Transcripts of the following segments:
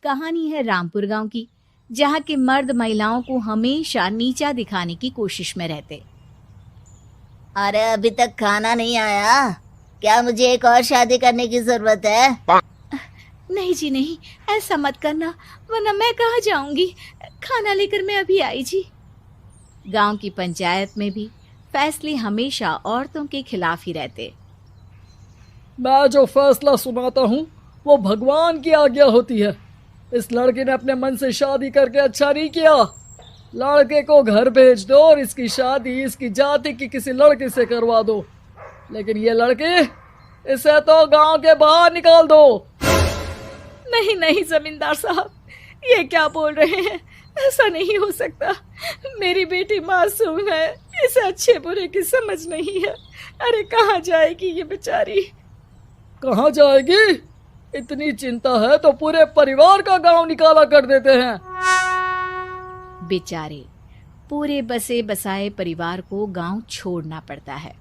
कहानी है रामपुर गांव की, जहां के मर्द महिलाओं को हमेशा नीचा दिखाने की कोशिश में रहते। अरे अभी तक खाना नहीं आया, क्या मुझे एक और शादी करने की जरूरत है? नहीं जी नहीं, ऐसा मत करना, वरना मैं कहाँ जाऊंगी। खाना लेकर मैं अभी आई जी। गांव की पंचायत में भी फैसले हमेशा औरतों के खिलाफ ही रहते। मैं जो फैसला सुनाता हूँ वो भगवान की आज्ञा होती है। इस लड़के ने अपने मन से शादी करके अच्छा नहीं किया। लड़के को घर भेज दो और इसकी शादी इसकी जाति की किसी लड़के से करवा दो, लेकिन ये लड़की, इसे तो गांव के बाहर निकाल दो। नहीं नहीं जमींदार साहब, ये क्या बोल रहे हैं? ऐसा नहीं हो सकता। मेरी बेटी मासूम है, इसे अच्छे बुरे की समझ नहीं है। अरे कहाँ जाएगी ये बेचारी? कहाँ जाएगी? इतनी चिंता है तो पूरे परिवार का गांव निकाला कर देते हैं। बेचारे पूरे बसे बसाए परिवार को गांव छोड़ना पड़ता है।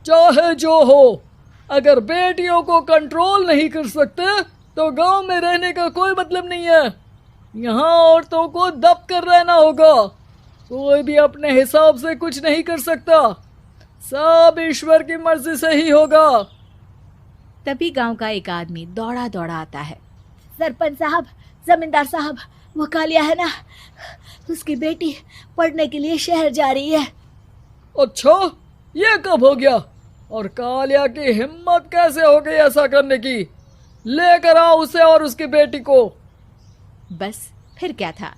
चाहे जो हो, अगर बेटियों को कंट्रोल नहीं कर सकते तो गांव में रहने का कोई मतलब नहीं है। यहाँ औरतों को दब कर रहना होगा। कोई भी अपने हिसाब से कुछ नहीं कर सकता, सब ईश्वर की मर्जी से ही होगा। तभी गांव का एक आदमी दौड़ा दौड़ा आता है। सरपंच साहब, जमींदार साहब, वो कालिया है ना, उसकी बेटी पढ़ने के लिए शहर जा रही है। अच्छा, ये कब हो गया? और कालिया की हिम्मत कैसे हो गई ऐसा करने की? लेकर आओ उसे और उसकी बेटी को। बस फिर क्या था,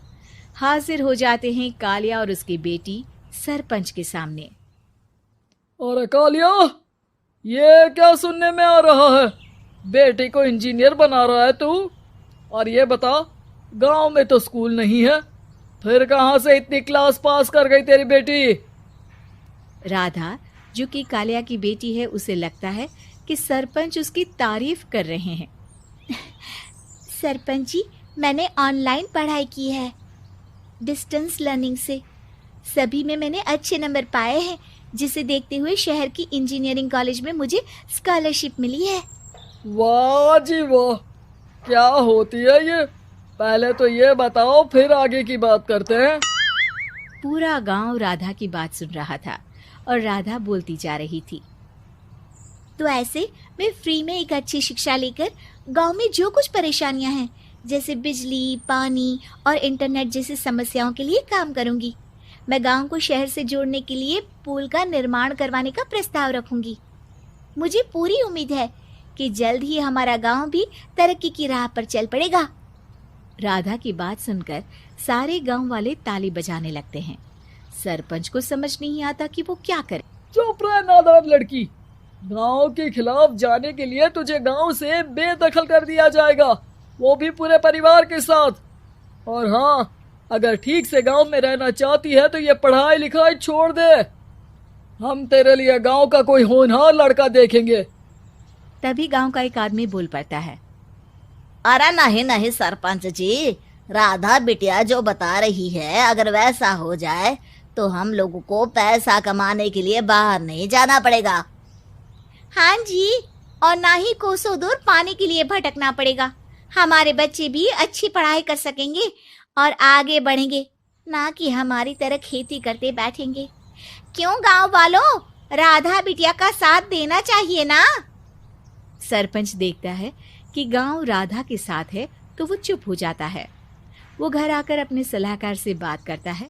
हाजिर हो जाते हैं कालिया और उसकी बेटी सरपंच के सामने। अरे कालिया, ये क्या सुनने में आ रहा है? बेटी को इंजीनियर बना रहा है तू? और ये बता, गांव में तो स्कूल नहीं है, फिर कहां से इतनी क्लास पास कर गई तेरी बेटी? राधा, जो कि कालिया की बेटी है, उसे लगता है कि सरपंच उसकी तारीफ कर रहे हैं। सरपंच जी, मैंने ऑनलाइन पढ़ाई की है, डिस्टेंस लर्निंग से। सभी में मैंने अच्छे नंबर पाए हैं, जिसे देखते हुए शहर की इंजीनियरिंग कॉलेज में मुझे स्कॉलरशिप मिली है। वाह जी वाह, क्या होती है ये? पहले तो ये बताओ, फिर आगे की बात करते हैं। पूरा गांव राधा की बात सुन रहा था और राधा बोलती जा रही थी। तो ऐसे मैं फ्री में एक अच्छी शिक्षा लेकर गांव में जो कुछ परेशानियां हैं, जैसे बिजली, पानी और इंटरनेट जैसी समस्याओं के लिए काम करूंगी। मैं गांव को शहर से जोड़ने के लिए पुल का निर्माण करवाने का प्रस्ताव रखूंगी। मुझे पूरी उम्मीद है कि जल्द ही हमारा गांव भी तरक्की की राह पर चल पड़ेगा। राधा की बात सुनकर सारे गांव वाले ताली बजाने लगते हैं। सरपंच को समझ नहीं आता कि वो क्या करे। चुप रह नादान लड़की, गांव के खिलाफ जाने के लिए तुझे गांव से बेदखल कर दिया जाएगा, वो भी पूरे परिवार के साथ। और हाँ, अगर ठीक से गांव में रहना चाहती है तो ये पढ़ाई लिखाई छोड़ दे। हम तेरे लिए गांव का कोई होनहार लड़का देखेंगे। तभी गांव का एक आदमी बोल पड़ता है। अरे नहीं नहीं सरपंच जी, राधा बिटिया जो बता रही है, अगर वैसा हो जाए तो हम लोगों को पैसा कमाने के लिए बाहर नहीं जाना पड़ेगा। हाँ जी, और ना ही कोसों दूर पानी के लिए भटकना पड़ेगा। हमारे बच्चे भी अच्छी पढ़ाई कर सकेंगे और आगे बढ़ेंगे, ना कि हमारी तरह खेती करते बैठेंगे। क्यों गांव वालों, राधा बिटिया का साथ देना चाहिए ना। सरपंच देखता है कि गांव राधा के साथ है तो वो चुप हो जाता है। वो घर आकर अपने सलाहकार से बात करता है।